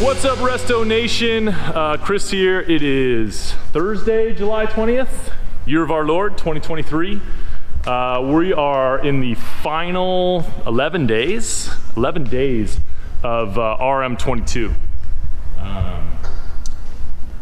What's up, Resto Nation? Chris here. It is Thursday, July 20th, year of our Lord, 2023. We are in the final 11 days of RM22.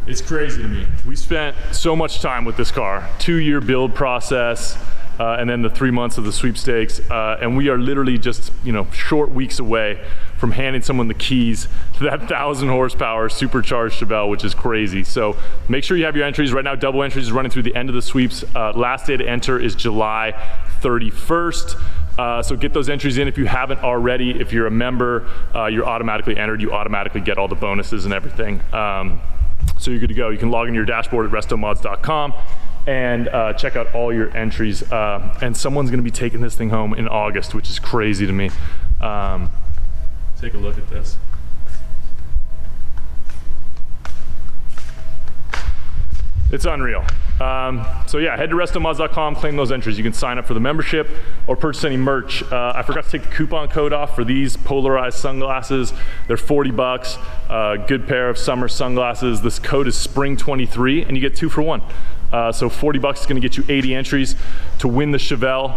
It's crazy to me. We spent so much time with this car, 2-year build process, and then the 3 months of the sweepstakes, and we are literally just, short weeks away from handing someone the keys to that 1,000 horsepower supercharged Chevelle, which is crazy. So make sure you have your entries. Right now, double entries is running through the end of the sweeps. Last day to enter is July 31st. So get those entries in if you haven't already. If you're a member, you're automatically entered. You automatically get all the bonuses and everything. So you're good to go. You can log into your dashboard at RestoMods.com and check out all your entries. And someone's gonna be taking this thing home in August, which is crazy to me. Take a look at this. It's unreal. So yeah, head to RestoMods.com, claim those entries. You can sign up for the membership or purchase any merch. I forgot to take the coupon code off for these polarized sunglasses. They're 40 bucks, good pair of summer sunglasses. This code is Spring23 and you get 2 for 1. So 40 bucks is gonna get you 80 entries to win the Chevelle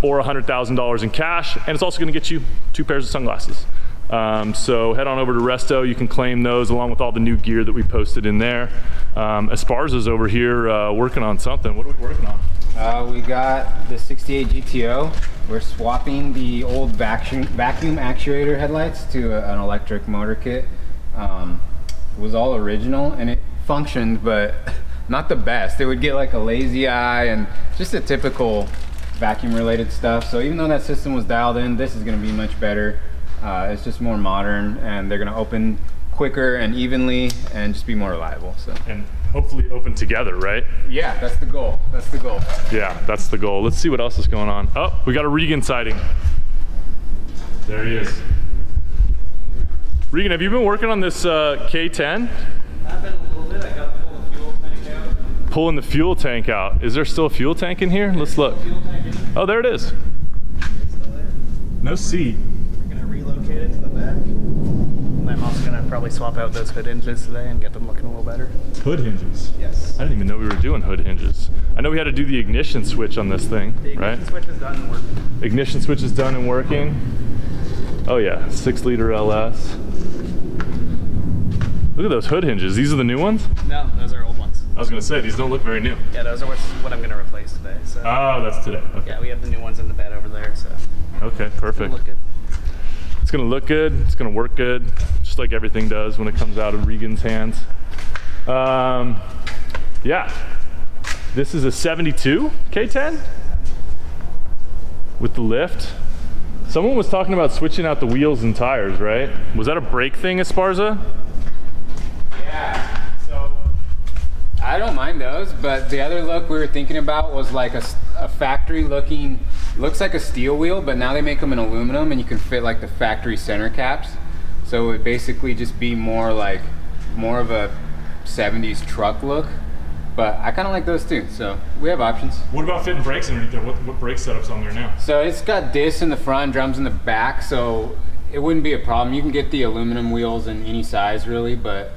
or $100,000 in cash. And it's also gonna get you 2 pairs of sunglasses. So head on over to Resto. You can claim those along with all the new gear that we posted in there. Esparza's over here working on something. What are we working on? We got the 68 GTO. We're swapping the old vacuum actuator headlights to an electric motor kit. It was all original and it functioned, but not the best. It would get like a lazy eye and just a typical vacuum related stuff. So even though that system was dialed in, this is gonna be much better. It's just more modern and they're gonna open quicker and evenly and just be more reliable. So. And hopefully open together, right? Yeah, that's the goal. That's the goal. Yeah, that's the goal. Let's see what else is going on. Oh, we got a Regan sighting. There he is. Regan, have you been working on this K10? I've been a little bit. I got to pull the fuel tank out. Pulling the fuel tank out. Is there still a fuel tank in here? Let's look. Oh, there it is. It's still there. No seat. We're gonna relocate it to the back. And I'm also gonna probably swap out those hood hinges today and get them looking a little better. Hood hinges? Yes. I didn't even know we were doing hood hinges. I know we had to do the ignition switch on this thing, The ignition switch is done and working. Ignition switch is done and working. Oh yeah, 6-liter LS. Look at those hood hinges. These are the new ones? No, those are old ones. I was gonna say, these don't look very new. Yeah, those are what I'm gonna replace today. So. Oh, that's today. Okay. Yeah, we have the new ones in the bed over there, so. Okay, perfect. Look good. It's gonna look good, it's gonna work good, just like everything does when it comes out of Regan's hands. Yeah, this is a 72 K10 with the lift. Someone was talking about switching out the wheels and tires, right? Was that a brake thing, Esparza? Yeah, so I don't mind those, but the other look we were thinking about was like a factory looking, looks like a steel wheel, but now they make them in aluminum and you can fit like the factory center caps. So it would basically just be more of a 70s truck look, but I kind of like those too, so we have options. What about fitting brakes underneath there? What brake setup's on there now? So it's got discs in the front, drums in the back, so it wouldn't be a problem. You can get the aluminum wheels in any size really, but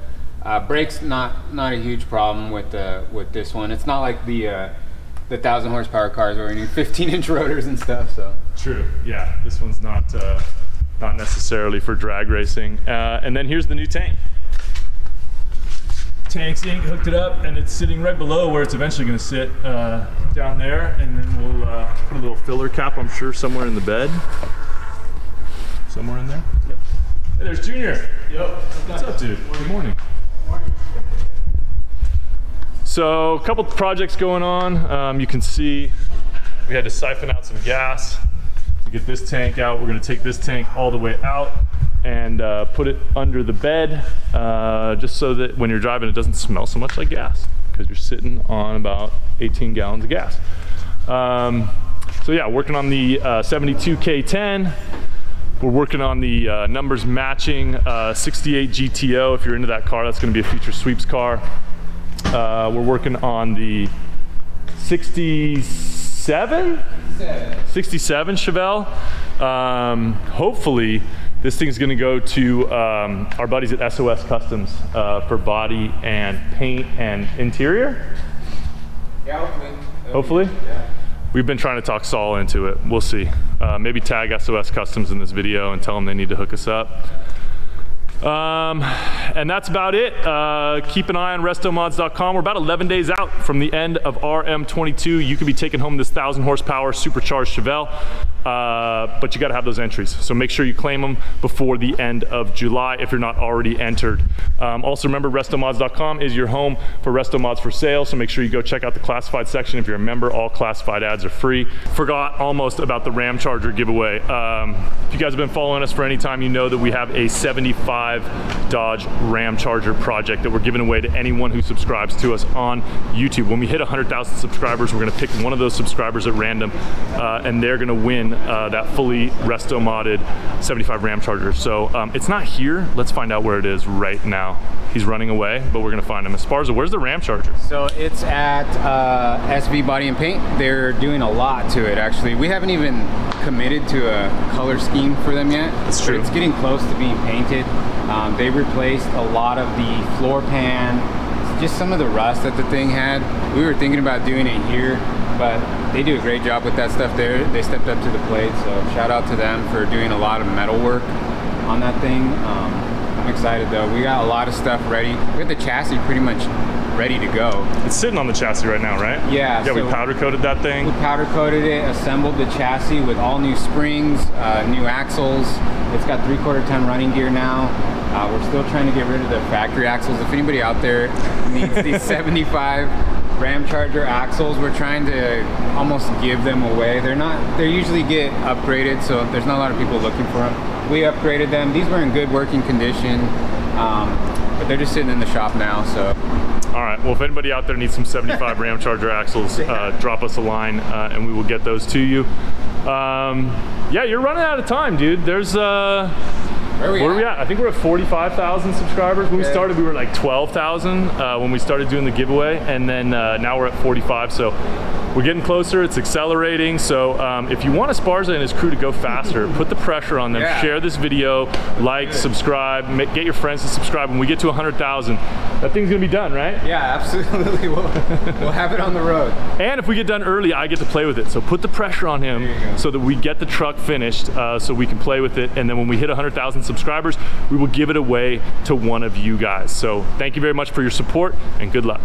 brakes not a huge problem with this one. It's not like the 1,000 horsepower cars where you need 15-inch rotors and stuff. So true. Yeah, this one's not necessarily for drag racing. And then here's the new tank. Tank's ink hooked it up, and it's sitting right below where it's eventually going to sit down there. And then we'll put a little filler cap, I'm sure, somewhere in the bed. Somewhere in there. Yep. Hey, there's Junior. Yep. What's up, dude? Good morning. So a couple projects going on. You can see we had to siphon out some gas to get this tank out. We're going to take this tank all the way out and put it under the bed just so that when you're driving it doesn't smell so much like gas because you're sitting on about 18 gallons of gas. So yeah, working on the 72 K10. We're working on the numbers matching 68 GTO. If you're into that car, that's going to be a future sweeps car. We're working on the 67 Chevelle. Hopefully This thing's gonna go to our buddies at SOS Customs for body and paint and interior. Yeah, Hopefully? Yeah. We've been trying to talk Saul into it. We'll see. Maybe tag SOS Customs in this video and tell them they need to hook us up. And that's about it. Keep an eye on RestoMods.com. We're about 11 days out from the end of RM22. You could be taking home this 1,000 horsepower supercharged Chevelle, but you gotta have those entries. So make sure you claim them before the end of July if you're not already entered. Also remember, RestoMods.com is your home for RestoMods for sale, so make sure you go check out the classified section. If you're a member, all classified ads are free. Forgot almost about the Ram Charger giveaway. If you guys have been following us for any time, you know that we have a 75 Dodge Ram Charger project that we're giving away to anyone who subscribes to us on YouTube. When we hit 100,000 subscribers, we're gonna pick one of those subscribers at random, and they're gonna win that fully resto-modded 75 Ram Charger. So it's not here. Let's find out where it is right now. He's running away, but we're gonna find him. Esparza, where's the Ram Charger? So it's at SV Body and Paint. They're doing a lot to it, actually. We haven't even committed to a color scheme for them yet. That's true. It's getting close to being painted. They replaced a lot of the floor pan, just some of the rust that the thing had. We were thinking about doing it here, but they do a great job with that stuff there. They stepped up to the plate, so shout out to them for doing a lot of metal work on that thing. I'm excited though. We got a lot of stuff ready. We have the chassis pretty much ready to go. It's sitting on the chassis right now, right? Yeah. Yeah, so we powder coated that thing. We powder coated it, assembled the chassis with all new springs, new axles. It's got 3/4 ton running gear now. We're still trying to get rid of the factory axles. If anybody out there needs these 75 Ram Charger axles, we're trying to almost give them away. They usually get upgraded, so there's not a lot of people looking for them. We upgraded them. These were in good working condition, but they're just sitting in the shop now, so. All right, well, if anybody out there needs some 75 Ram Charger axles, drop us a line and we will get those to you. Yeah, you're running out of time, dude. There's, where are we at? I think we're at 45,000 subscribers. When we started, we were like 12,000 when we started doing the giveaway, and then now we're at 45, so we're getting closer. It's accelerating, so if you want Esparza and his crew to go faster, put the pressure on them. Share this video, like, subscribe, get your friends to subscribe. When we get to 100,000, that thing's gonna be done, right? Yeah, absolutely. We'll have it on the road. And if we get done early, I get to play with it. So put the pressure on him so that we get the truck finished so we can play with it. And then when we hit 100,000 subscribers, we will give it away to one of you guys. So thank you very much for your support and good luck.